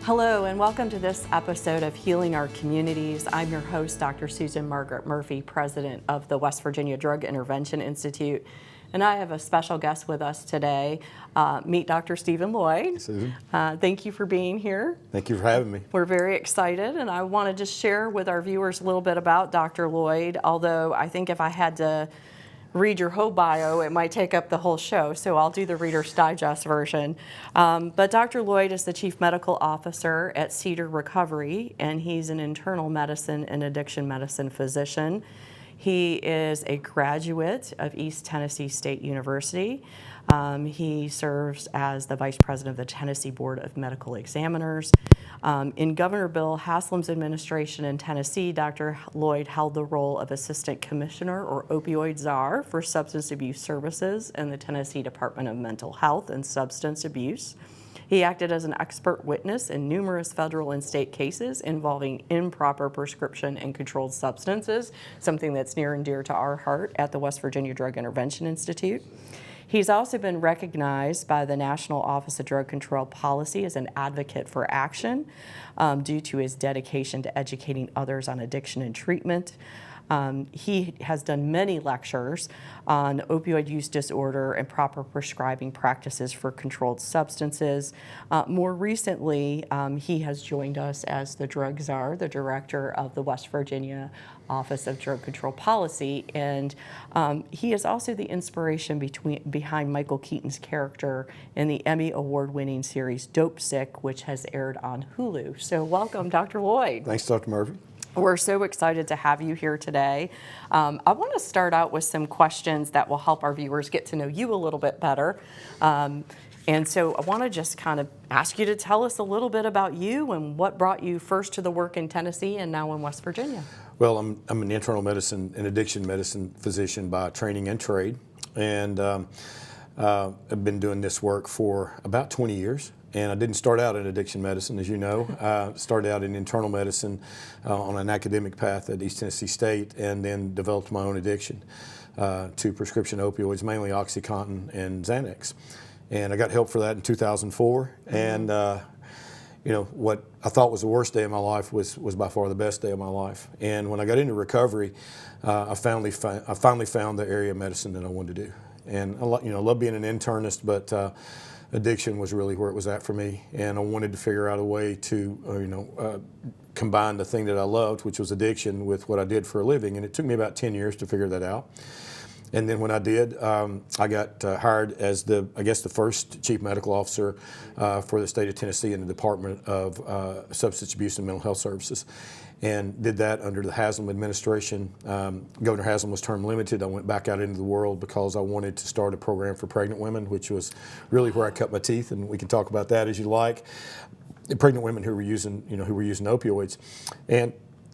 Hello and welcome to this episode of Healing Our Communities. I'm your host, Dr. Susan Margaret Murphy, president of the West Virginia Drug Intervention Institute. And I have a special guest with us today. Meet Dr. Stephen Lloyd. Hey, Susan. Thank you for being here. Thank you for having me. We're very excited, and I want to just share with our viewers a little bit about Dr. Lloyd, although I think if I had to read your whole bio, it might take up the whole show, so I'll do the Reader's Digest version. But Dr. Lloyd is the Chief Medical Officer at Cedar Recovery, and he's an internal medicine and addiction medicine physician. He is a graduate of East Tennessee State University. He serves as the Vice President of the Tennessee Board of Medical Examiners. In Governor Bill Haslam's administration in Tennessee, Dr. Lloyd held the role of Assistant Commissioner or Opioid Czar for Substance Abuse Services in the Tennessee Department of Mental Health and Substance Abuse. He acted as an expert witness in numerous federal and state cases involving improper prescription and controlled substances, something that's near and dear to our heart at the West Virginia Drug Intervention Institute. He's also been recognized by the National Office of Drug Control Policy as an advocate for action due to his dedication to educating others on addiction and treatment. He has done many lectures on opioid use disorder and proper prescribing practices for controlled substances. More recently, he has joined us as the Drug Czar, the director of the West Virginia Office of Drug Control Policy, and he is also the inspiration behind Michael Keaton's character in the Emmy Award-winning series Dope Sick, which has aired on Hulu. So welcome, Dr. Lloyd. Thanks, Dr. Murphy. We're so excited to have you here today. I want to start out with some questions that will help our viewers get to know you a little bit better. And so I want to just kind of ask you to tell us a little bit about you and what brought you first to the work in Tennessee and now in West Virginia. Well, I'm an internal medicine and addiction medicine physician by training and trade. And I've been doing this work for about 20 years. And I didn't start out in addiction medicine, as you know. I started out in internal medicine on an academic path at East Tennessee State, and then developed my own addiction to prescription opioids, mainly OxyContin and Xanax. And I got help for that in 2004. Mm-hmm. And what I thought was the worst day of my life was by far the best day of my life. And when I got into recovery, I finally found the area of medicine that I wanted to do. And I love being an internist, but addiction was really where it was at for me, and I wanted to figure out a way to, combine the thing that I loved, which was addiction, with what I did for a living. And it took me about 10 years to figure that out. And then when I did, I got hired as the first chief medical officer for the state of Tennessee in the Department of Substance Abuse and Mental Health Services, and did that under the Haslam administration. Governor Haslam was term limited. I went back out into the world because I wanted to start a program for pregnant women, which was really where I cut my teeth, and we can talk about that as you like. The pregnant women who were using opioids,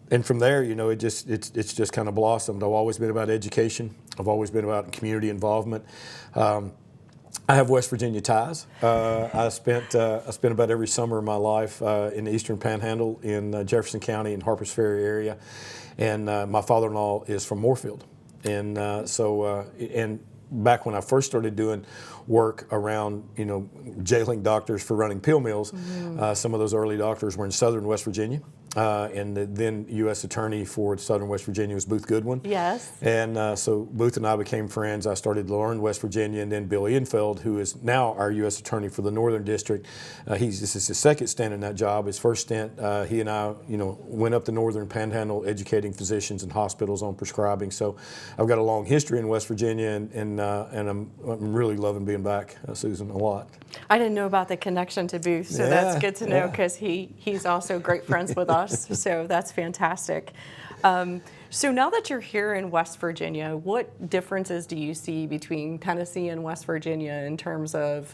and from there, it's just kind of blossomed. I've always been about education. I've always been about community involvement. I have West Virginia ties. I spent about every summer of my life in the Eastern Panhandle in Jefferson County and Harpers Ferry area, and my father-in-law is from Moorfield, and so back when I first started doing work around, jailing doctors for running pill mills, mm-hmm. Some of those early doctors were in southern West Virginia. And the then U.S. Attorney for Southern West Virginia was Booth Goodwin. Yes. And so Booth and I became friends. I started to learn West Virginia, and then Bill Enfield, who is now our U.S. Attorney for the Northern District, this is his second stint in that job. His first stint, he and I, went up the Northern Panhandle educating physicians and hospitals on prescribing. So I've got a long history in West Virginia, and I'm really loving being back, Susan, a lot. I didn't know about the connection to Booth, so that's good to know, because he's also great friends with us. So that's fantastic. So now that you're here in West Virginia, what differences do you see between Tennessee and West Virginia in terms of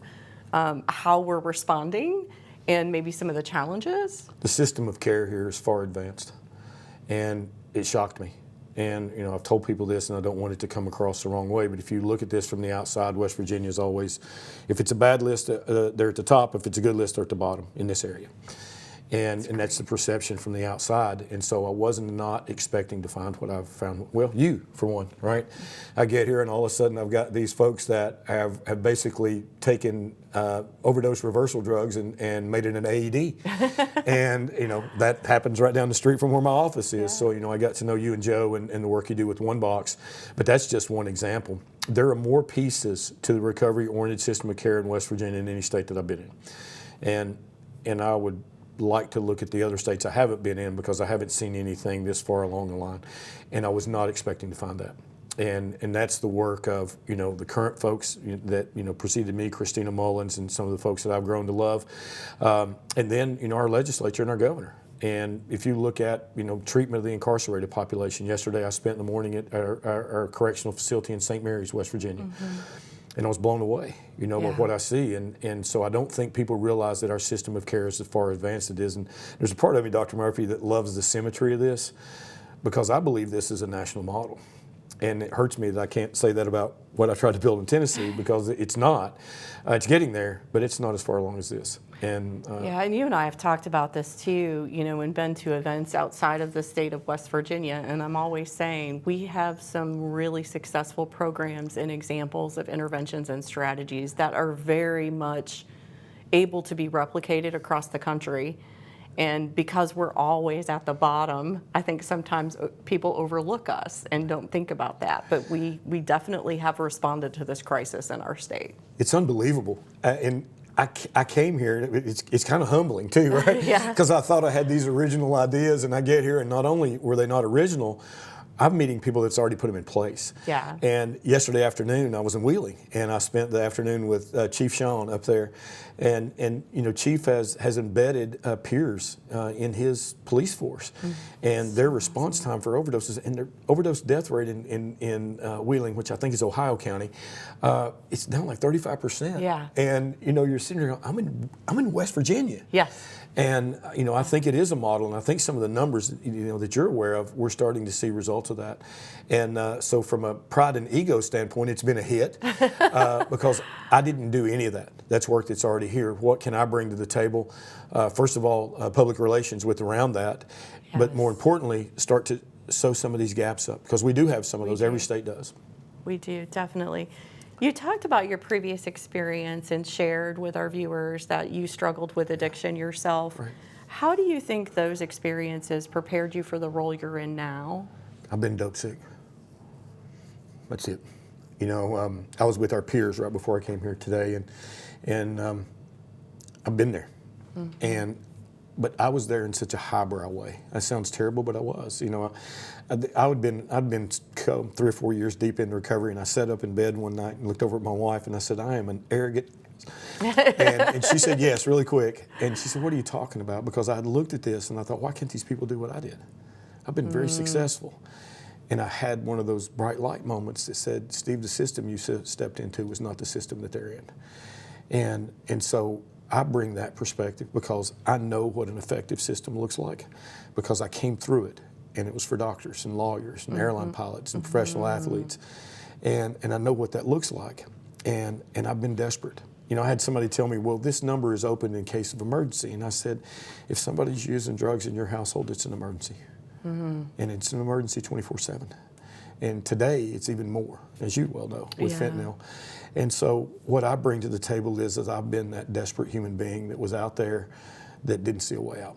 how we're responding and maybe some of the challenges? The system of care here is far advanced, and it shocked me. And I've told people this, and I don't want it to come across the wrong way, but if you look at this from the outside, West Virginia is always, if it's a bad list, they're at the top. If it's a good list, they're at the bottom in this area. And that's the perception from the outside. And so I wasn't not expecting to find what I've found. Well, you, for one, right? I get here and all of a sudden I've got these folks that have basically taken overdose reversal drugs and made it an AED. And, that happens right down the street from where my office is. Yeah. So, I got to know you and Joe and the work you do with One Box. But that's just one example. There are more pieces to the recovery-oriented system of care in West Virginia than any state that I've been in. And I would like to look at the other states I haven't been in because I haven't seen anything this far along the line, and I was not expecting to find that. And that's the work of the current folks that preceded me, Christina Mullins, and some of the folks that I've grown to love, and then our legislature and our governor. And if you look at treatment of the incarcerated population, yesterday I spent the morning at our correctional facility in St. Mary's, West Virginia. And I was blown away, with what I see. And so I don't think people realize that our system of care is as far advanced as it is. And there's a part of me, Dr. Murphy, that loves the symmetry of this because I believe this is a national model. And it hurts me that I can't say that about what I tried to build in Tennessee because it's not. It's getting there, but it's not as far along as this. And and you and I have talked about this too, and been to events outside of the state of West Virginia. And I'm always saying we have some really successful programs and examples of interventions and strategies that are very much able to be replicated across the country. And because we're always at the bottom, I think sometimes people overlook us and don't think about that. But we definitely have responded to this crisis in our state. It's unbelievable. And I came here, and it's kind of humbling too, right? Yeah. Because I thought I had these original ideas, and I get here, and not only were they not original, I'm meeting people that's already put them in place. Yeah. And yesterday afternoon, I was in Wheeling, and I spent the afternoon with Chief Sean up there. And Chief has embedded peers in his police force. And their response time for overdoses, and their overdose death rate in Wheeling, which I think is Ohio County, it's down like 35%. Yeah. And, you're sitting there going, I'm in West Virginia. Yes. And, I think it is a model, and I think some of the numbers, that you're aware of, we're starting to see results of that. And so from a pride and ego standpoint, it's been a hit because I didn't do any of that. That's work that's already here. What can I bring to the table? First of all, public relations with around that, but more importantly, start to sew some of these gaps up because we do have some of those. Every state does. We do, definitely. You talked about your previous experience and shared with our viewers that you struggled with addiction yourself. Right. How do you think those experiences prepared you for the role you're in now? I've been dope sick. That's it. I was with our peers right before I came here today, and I've been there. But I was there in such a highbrow way. That sounds terrible, but I was. I'd been 3 or 4 years deep in recovery, and I sat up in bed one night and looked over at my wife, and I said, I am an arrogant. and she said, yes, really quick. And she said, what are you talking about? Because I had looked at this, and I thought, why can't these people do what I did? I've been very successful. And I had one of those bright light moments that said, Steve, the system you stepped into was not the system that they're in. And so I bring that perspective because I know what an effective system looks like because I came through it. And it was for doctors and lawyers and airline pilots and professional athletes. And I know what that looks like. And I've been desperate. I had somebody tell me, well, this number is open in case of emergency. And I said, if somebody's using drugs in your household, it's an emergency. And it's an emergency 24/7. And today, it's even more, as you well know, with fentanyl. And so what I bring to the table is I've been that desperate human being that was out there that didn't see a way out.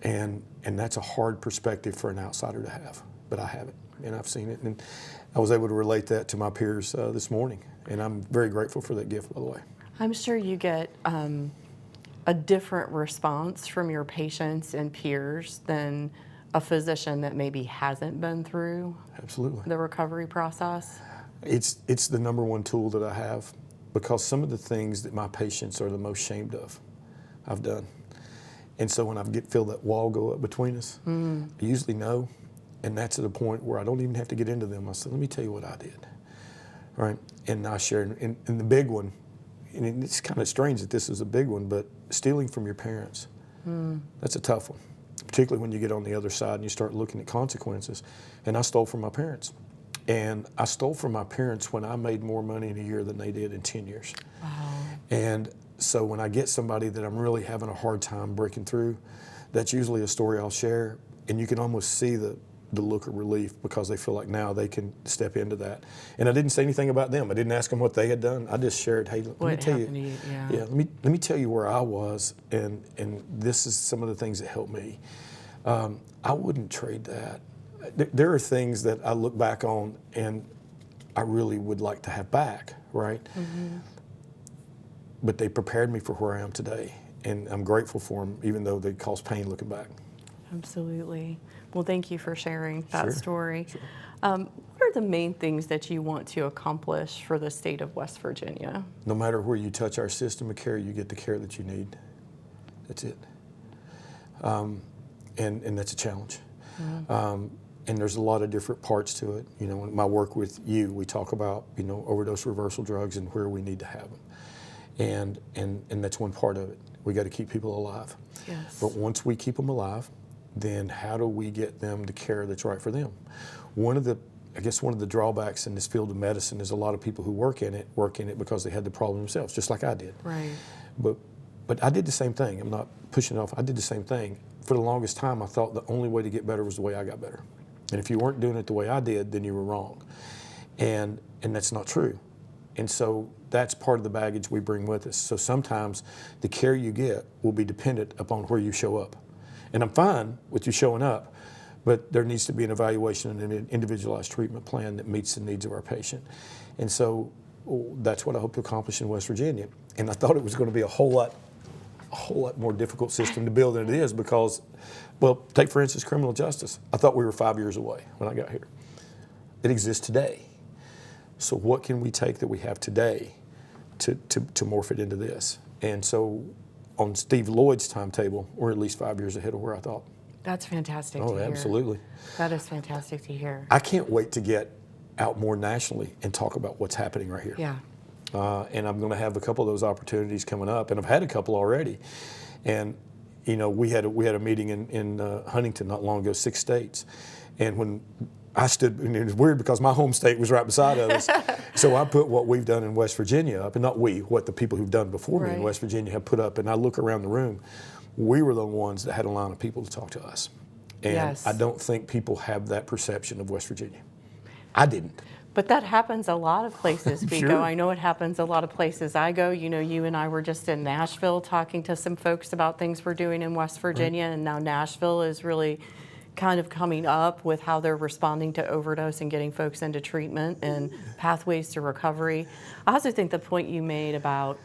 And that's a hard perspective for an outsider to have, but I have it, and I've seen it. And I was able to relate that to my peers this morning, and I'm very grateful for that gift, by the way. I'm sure you get a different response from your patients and peers than a physician that maybe hasn't been through Absolutely. The recovery process. It's the number one tool that I have because some of the things that my patients are the most shamed of, I've done. And so when I feel that wall go up between us, I usually know, and that's at a point where I don't even have to get into them. I said, let me tell you what I did, right? And I share, and the big one, and it's kind of strange that this is a big one, but stealing from your parents, that's a tough one, particularly when you get on the other side and you start looking at consequences. And I stole from my parents. And I stole from my parents when I made more money in a year than they did in 10 years. Wow. And so when I get somebody that I'm really having a hard time breaking through, that's usually a story I'll share, and you can almost see the look of relief because they feel like now they can step into that. And I didn't say anything about them. I didn't ask them what they had done. I just shared, hey, let me tell you, let me tell you where I was, and this is some of the things that helped me. I wouldn't trade that. There are things that I look back on and I really would like to have back, right? Mm-hmm. But they prepared me for where I am today, and I'm grateful for them, even though they cause pain looking back. Absolutely. Well, thank you for sharing that story. Sure. What are the main things that you want to accomplish for the state of West Virginia? No matter where you touch our system of care, you get the care that you need. That's it. And that's a challenge. Mm-hmm. And there's a lot of different parts to it. You know, in my work with you, we talk about, you know, overdose reversal drugs and where we need to have them. And that's one part of it. We got to keep people alive. Yes. But once we keep them alive, then how do we get them the care that's right for them? One of the drawbacks in this field of medicine is a lot of people who work in it because they had the problem themselves, just like I did. Right. But I did the same thing. I'm not pushing it off. I did the same thing. For the longest time, I thought the only way to get better was the way I got better. And if you weren't doing it the way I did, then you were wrong. And that's not true. And so that's part of the baggage we bring with us. So sometimes the care you get will be dependent upon where you show up. And I'm fine with you showing up, but there needs to be an evaluation and an individualized treatment plan that meets the needs of our patient. And so that's what I hope to accomplish in West Virginia. And I thought it was going to be a whole lot more difficult system to build than it is because, well, take for instance criminal justice. I thought we were 5 years away when I got here. It exists today. So what can we take that we have today to morph it into this? And so on Steve Lloyd's timetable, we're at least 5 years ahead of where I thought. That's fantastic to hear. Oh, absolutely. That is fantastic to hear. I can't wait to get out more nationally and talk about what's happening right here. Yeah. And I'm going to have a couple of those opportunities coming up, and I've had a couple already. And you know, we had a meeting in Huntington not long ago, 6 states, and when I stood, and it was weird because my home state was right beside us. So I put what we've done in West Virginia up, and not we, what the people who've done before me in West Virginia have put up. And I look around the room, we were the ones that had a line of people to talk to us. And I don't think people have that perception of West Virginia. I didn't. But that happens a lot of places we go. I know it happens a lot of places I go. You know, you and I were just in Nashville talking to some folks about things we're doing in West Virginia, and now Nashville is really kind of coming up with how they're responding to overdose and getting folks into treatment and pathways to recovery. I also think the point you made about,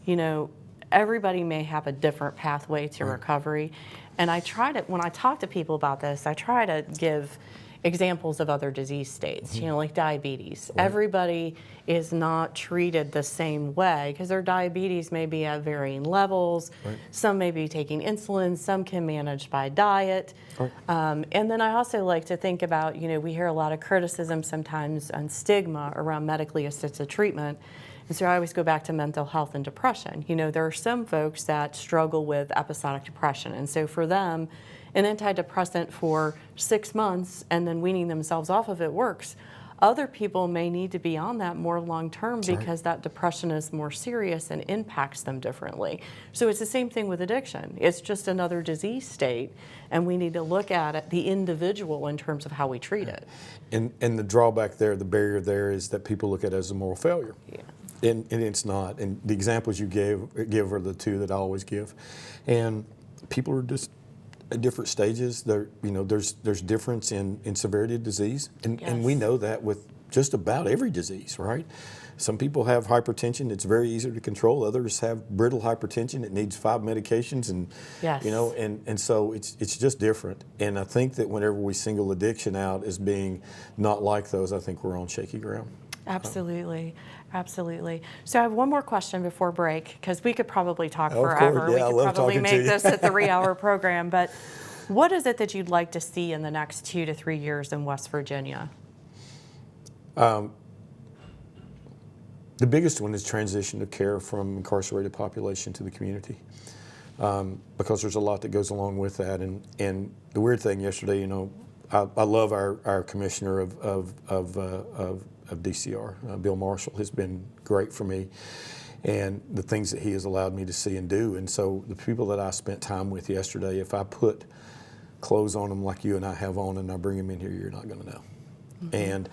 you know, everybody may have a different pathway to recovery. And I try to, when I talk to people about this, I try to give examples of other disease states, you know, like diabetes. Everybody is not treated the same way because their diabetes may be at varying levels. Some may be taking insulin, some can manage by diet. And then I also like to think about, you know, we hear a lot of criticism sometimes on stigma around medically assisted treatment. And so I always go back to mental health and depression. You know, there are some folks that struggle with episodic depression. And so for them, an antidepressant for 6 months and then weaning themselves off of it works. Other people may need to be on that more long term because that depression is more serious and impacts them differently. So it's the same thing with addiction. It's just another disease state, and we need to look at it, the individual, in terms of how we treat it. And the drawback there, the barrier there is that people look at it as a moral failure. And it's not. And the examples you give are the two that I always give. And people are just at different stages. There, you know, there's difference in severity of disease, and we know that with just about every disease, right? Some people have hypertension; it's very easy to control. Others have brittle hypertension; it needs 5 medications, and you know, and so it's just different. And I think that whenever we single addiction out as being not like those, I think we're on shaky ground. Absolutely. Absolutely. So I have one more question before break, because we could probably talk forever. Of course. Yeah, we could probably make this a 3-hour program. But what is it that you'd like to see in the next 2 to 3 years in West Virginia? The biggest one is transition of care from incarcerated population to the community, because there's a lot that goes along with that. And the weird thing yesterday, you know, I love our commissioner of DCR, Bill Marshall, has been great for me. and the things that he has allowed me to see and do. And so the people that I spent time with yesterday, if I put clothes on them like you and I have on and I bring them in here, you're not going to know. And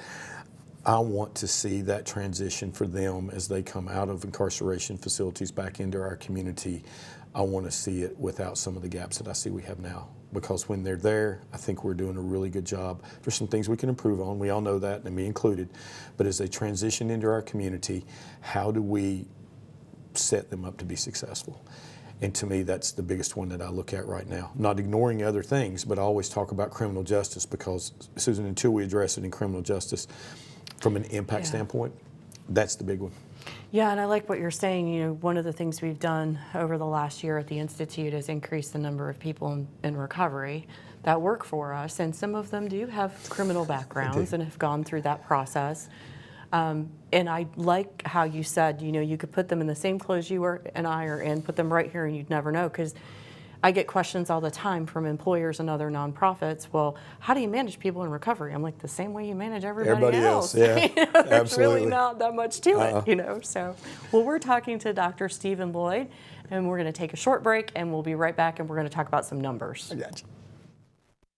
I want to see that transition for them as they come out of incarceration facilities back into our community. I want to see it without some of the gaps that I see we have now. Because when they're there, I think we're doing a really good job. There's some things we can improve on. We all know that, and me included. But as they transition into our community, how do we set them up to be successful? And to me, that's the biggest one that I look at right now. Not ignoring other things, but I always talk about criminal justice because, Susan, until we address it in criminal justice from an impact standpoint, that's the big one. Yeah, and I like what you're saying. You know, one of the things we've done over the last year at the Institute is increase the number of people in recovery that work for us, and some of them do have criminal backgrounds and have gone through that process. And I like how you said, you know, you could put them in the same clothes you and I are in, put them right here, and you'd never know. Because I get questions all the time from employers and other nonprofits. Well, how do you manage people in recovery? I'm like, the same way you manage everybody else. Yeah, You know, there's absolutely. really not that much to it, you know. So, well, we're talking to Dr. Stephen Lloyd, and we're going to take a short break, and we'll be right back, and we're going to talk about some numbers. I got you.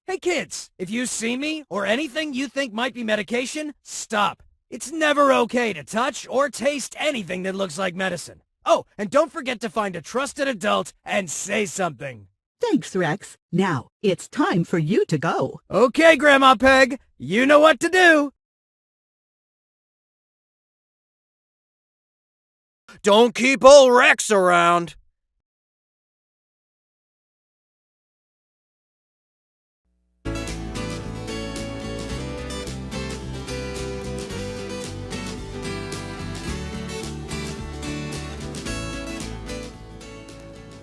Hey kids, if you see me or anything you think might be medication, stop. It's never okay to touch or taste anything that looks like medicine. Oh, and don't forget to find a trusted adult and say something. Thanks, Rex. Now, it's time for you to go. Okay, Grandma Peg, you know what to do. Don't keep old Rex around.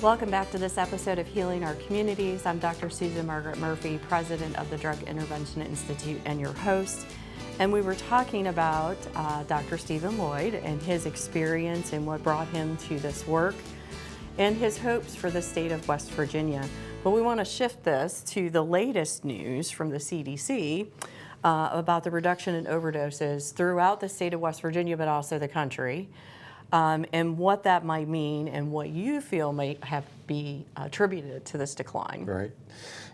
Welcome back to this episode of Healing Our Communities. I'm Dr. Susan Margaret Murphy, president of the Drug Intervention Institute, and your host. And we were talking about Dr. Stephen Lloyd and his experience and what brought him to this work and his hopes for the state of West Virginia. But we want to shift this to the latest news from the CDC about the reduction in overdoses throughout the state of West Virginia, but also the country. And what that might mean and what you feel might have be attributed to this decline. Right.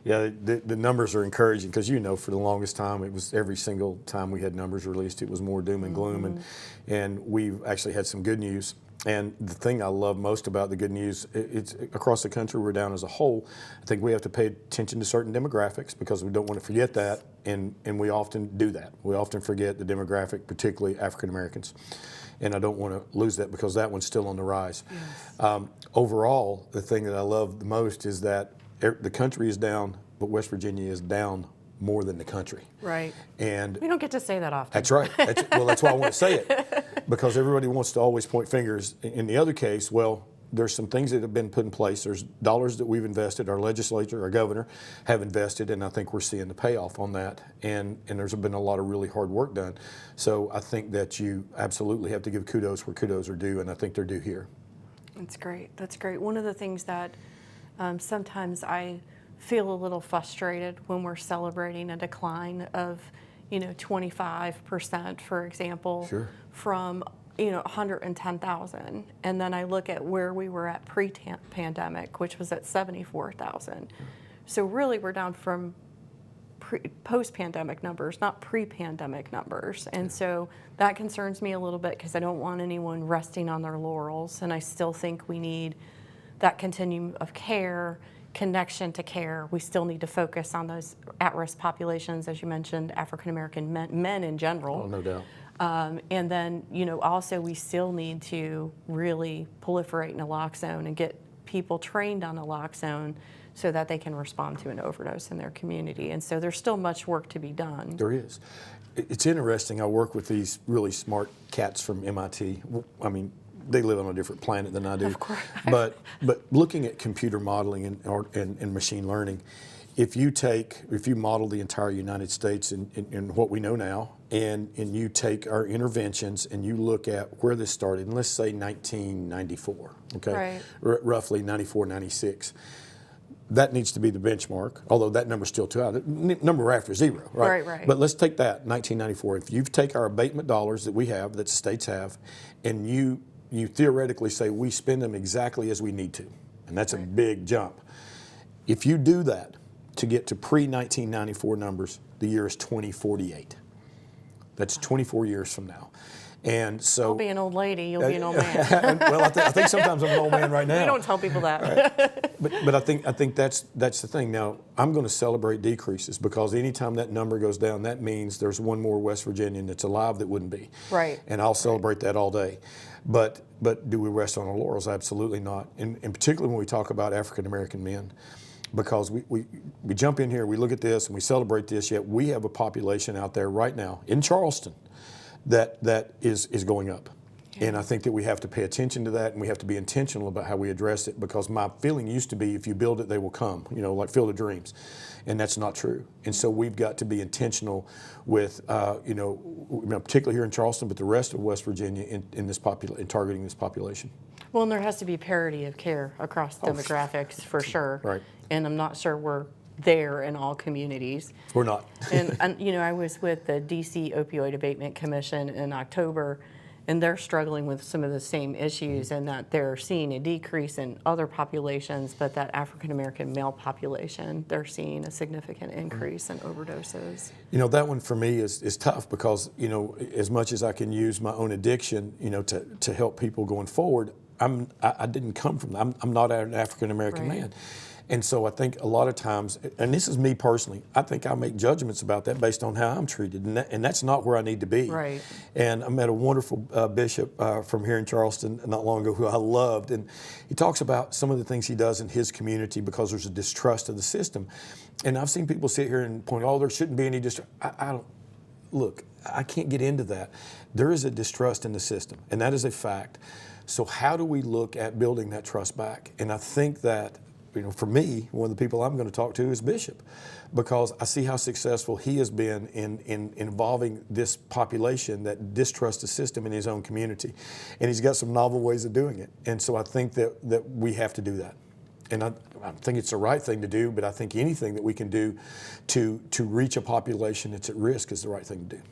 Yeah, the numbers are encouraging because, you know, for the longest time, it was every single time we had numbers released, it was more doom and gloom. And we've actually had some good news. And the thing I love most about the good news, it's across the country, we're down as a whole. I think we have to pay attention to certain demographics because we don't want to forget that. And we often do that. We often forget the demographic, particularly African Americans. And I don't want to lose that because that one's still on the rise. Yes. Overall, the thing that I love the most is that the country is down, but West Virginia is down more than the country. Right. And we don't get to say that often. That's right. That's why I want to say it, because everybody wants to always point fingers. In the other case, well, there's some things that have been put in place. There's dollars that we've invested, our legislature, our governor have invested, and I think we're seeing the payoff on that. And there's been a lot of really hard work done. So I think that you absolutely have to give kudos where kudos are due, and I think they're due here. That's great. That's great. One of the things that sometimes I feel a little frustrated when we're celebrating a decline of, 25%, for example, Sure. from 110,000, and then I look at where we were at pre-pandemic, which was at 74,000. So really, we're down from post-pandemic numbers, not pre-pandemic numbers, and so that concerns me a little bit because I don't want anyone resting on their laurels, and I still think we need that continuum of care, connection to care. We still need to focus on those at-risk populations, as you mentioned, African American men in general. Oh, no doubt. And then, also we still need to really proliferate naloxone and get people trained on naloxone so that they can respond to an overdose in their community. And so there's still much work to be done. There is. It's interesting. I work with these really smart cats from MIT. I mean, they live on a different planet than I do. Of course. But looking at computer modeling and machine learning, if you model the entire United States in what we know now, and you take our interventions and you look at where this started, and let's say 1994, okay, right. Roughly 94, 96. That needs to be the benchmark, although that number's still too high. The number after zero, right? Right. But let's take that, 1994. If you take our abatement dollars that we have, that states have, and you you theoretically say we spend them exactly as we need to, and that's a big jump. If you do that to get to pre-1994 numbers, the year is 2048. That's 24 years from now. And so I'll be an old lady, you'll be an old man. well, I think sometimes I'm an old man right now. We don't tell people that. But I think that's the thing. Now, I'm going to celebrate decreases because anytime that number goes down, that means there's one more West Virginian that's alive that wouldn't be. Right. And I'll celebrate that all day. But do we rest on our laurels? Absolutely not. And particularly when we talk about African American men, because we jump in here, we look at this, and we celebrate this, yet we have a population out there right now in Charleston that is going up. And I think that we have to pay attention to that, and we have to be intentional about how we address it, because my feeling used to be if you build it, they will come, like Field of Dreams. And that's not true. And so we've got to be intentional with, particularly here in Charleston, but the rest of West Virginia in targeting this population. Well, and there has to be parity of care across demographics for sure. Right. And I'm not sure we're there in all communities. We're not. and I was with the DC Opioid Abatement Commission in October, and they're struggling with some of the same issues, and that they're seeing a decrease in other populations, but that African American male population, they're seeing a significant increase in overdoses. That one for me is tough because, as much as I can use my own addiction, to help people going forward, I didn't come from that. I'm not an African American man. And so I think a lot of times, and this is me personally, I think I make judgments about that based on how I'm treated, and that's not where I need to be. Right. And I met a wonderful bishop from here in Charleston not long ago who I loved, and he talks about some of the things he does in his community because there's a distrust of the system. And I've seen people sit here and point, there shouldn't be any distrust. I don't, look, I can't get into that. There is a distrust in the system, and that is a fact. So how do we look at building that trust back? And I think that, for me, one of the people I'm going to talk to is Bishop, because I see how successful he has been in involving this population that distrusts the system in his own community. And he's got some novel ways of doing it. And so I think that we have to do that. And I think it's the right thing to do, but I think anything that we can do to reach a population that's at risk is the right thing to do.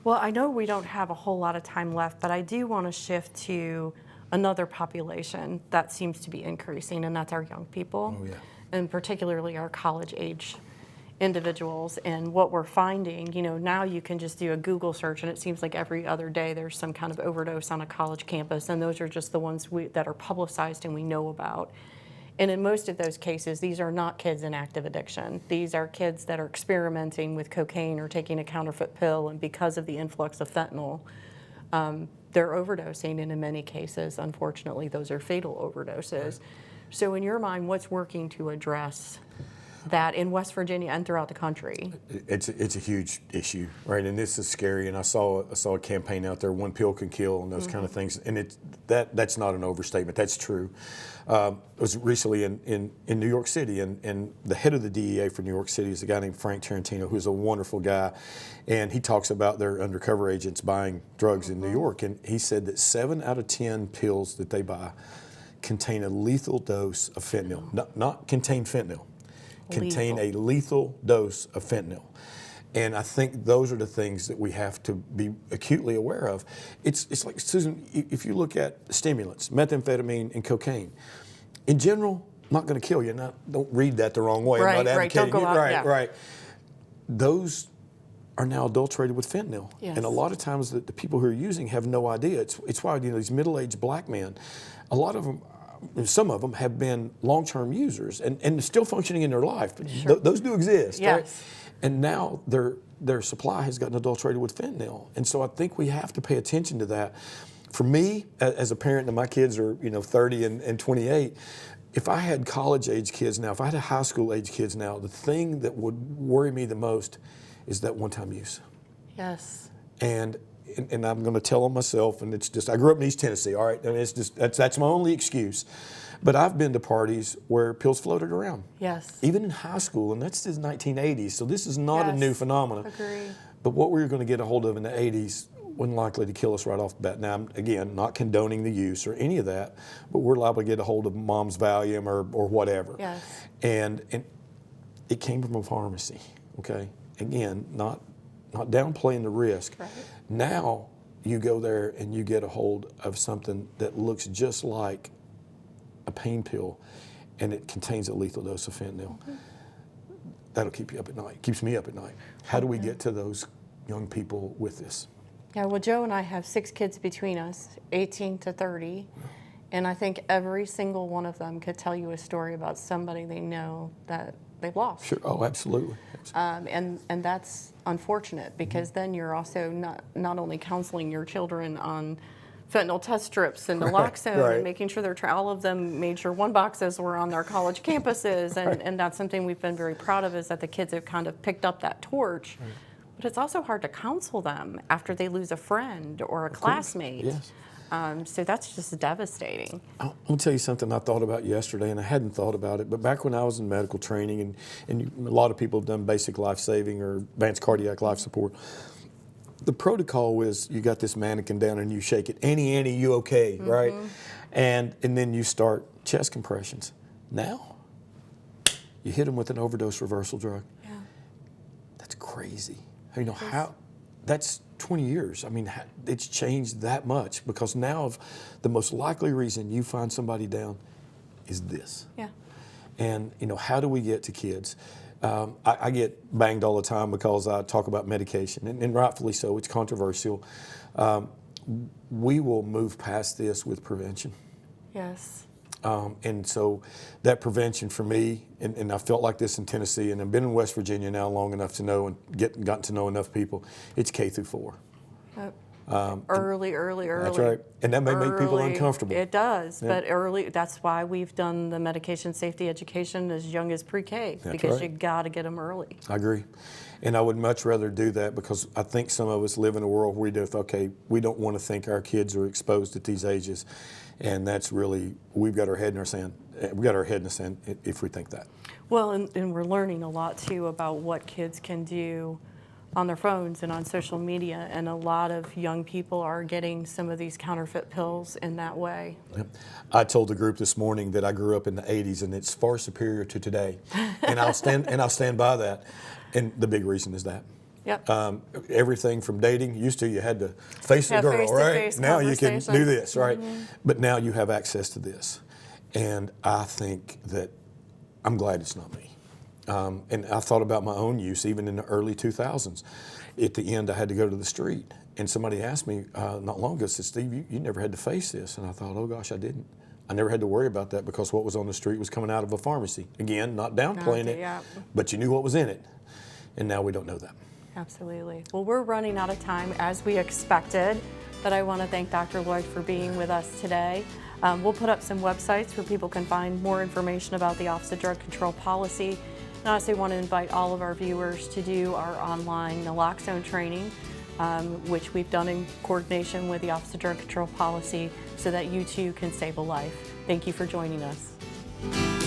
Well, I know we don't have a whole lot of time left, but I do want to shift to another population that seems to be increasing, and that's our young people, and particularly our college-age individuals. And what we're finding, now you can just do a Google search, and it seems like every other day there's some kind of overdose on a college campus, and those are just the ones that are publicized and we know about. And in most of those cases, these are not kids in active addiction. These are kids that are experimenting with cocaine or taking a counterfeit pill, and because of the influx of fentanyl, they're overdosing, and in many cases, unfortunately, those are fatal overdoses. Right. So in your mind, what's working to address that in West Virginia and throughout the country? It's a huge issue, right? And this is scary. And I saw a campaign out there, one pill can kill, and those kind of things. And that's not an overstatement. That's true. I was recently in New York City, and the head of the DEA for New York City is a guy named Frank Tarantino, who's a wonderful guy. And he talks about their undercover agents buying drugs in New York. And he said that 7 out of 10 pills that they buy contain a lethal dose of fentanyl, not contain fentanyl. Contain a lethal dose of fentanyl. And I think those are the things that we have to be acutely aware of. It's like, Susan, if you look at stimulants, methamphetamine and cocaine, in general, not going to kill you. Don't read that the wrong way. Right, I'm not advocating don't go out, it. Right. Those are now adulterated with fentanyl. Yes. And a lot of times the people who are using have no idea. It's why these middle-aged black men, a lot of them, some of them have been long-term users and still functioning in their life. Sure. Those do exist, yes. right? And now their supply has gotten adulterated with fentanyl. And so I think we have to pay attention to that. For me, as a parent, and my kids are 30 and 28, if I had college-age kids now, if I had high school-age kids now, the thing that would worry me the most is that one-time use. Yes. And I'm going to tell them myself, and it's just, I grew up in East Tennessee, all right? I mean, it's just, that's my only excuse. But I've been to parties where pills floated around. Yes. Even in high school, and that's the 1980s, so this is not a new phenomenon. Agree. But what we were going to get a hold of in the 80s wasn't likely to kill us right off the bat. Now, again, not condoning the use or any of that, but we're liable to get a hold of mom's Valium or whatever. Yes. And it came from a pharmacy, okay? Again, not downplaying the risk. Right. Now, you go there and you get a hold of something that looks just like a pain pill, and it contains a lethal dose of fentanyl. That'll keep you up at night. Keeps me up at night. How do we get to those young people with this? Yeah, well, Joe and I have 6 kids between us, 18 to 30, and I think every single one of them could tell you a story about somebody they know that they've lost. Sure. Oh, absolutely. And that's unfortunate, because then you're also not only counseling your children on fentanyl test strips and naloxone, and making sure all of them made sure 1 boxes were on their college campuses, and that's something we've been very proud of, is that the kids have kind of picked up that torch. But it's also hard to counsel them after they lose a friend or a classmate. Yes. So that's just devastating. I'm going to tell you something I thought about yesterday, and I hadn't thought about it, but back when I was in medical training, and a lot of people have done basic life saving or advanced cardiac life support, the protocol is you got this mannequin down and you shake it, Annie, you okay, right? And then you start chest compressions. Now, you hit them with an overdose reversal drug. Yeah. That's crazy. You know, how, that's 20 years. I mean, it's changed that much, because now the most likely reason you find somebody down is this. Yeah. And, you know, how do we get to kids? I get banged all the time because I talk about medication, and rightfully so. It's controversial. We will move past this with prevention. Yes. And so that prevention for me, and I felt like this in Tennessee, and I've been in West Virginia now long enough to know and gotten to know enough people, it's K through 4. Early. That's right. And that may make people Early. uncomfortable. It does, Yeah. but early, that's why we've done the medication safety education as young as pre-K, because right. you got to get them early. I agree. And I would much rather do that, because I think some of us live in a world where we don't want to think our kids are exposed at these ages. And that's really, we've got our head in our sand. We've got our head in the sand if we think that. Well, and we're learning a lot too about what kids can do on their phones and on social media, and a lot of young people are getting some of these counterfeit pills in that way. Yep. I told the group this morning that I grew up in the 80s, and it's far superior to today. And I'll stand by that. And the big reason is that. Yep. Everything from dating, used to you had to face a girl, right? face-to-face Now you can conversation. do this, right? But now you have access to this. And I think that I'm glad it's not me. And I thought about my own use even in the early 2000s. At the end, I had to go to the street. And somebody asked me not long ago, said, Steve, you never had to face this. And I thought, oh gosh, I didn't. I never had to worry about that, because what was on the street was coming out of a pharmacy. Again, not downplaying it, yeah. but you knew what was in it. And now we don't know that. Absolutely. Well, we're running out of time as we expected, but I want to thank Dr. Lloyd for being with us today. We'll put up some websites where people can find more information about the Office of Drug Control policy. And I also want to invite all of our viewers to do our online naloxone training, which we've done in coordination with the Office of Drug Control policy, so that you too can save a life. Thank you for joining us.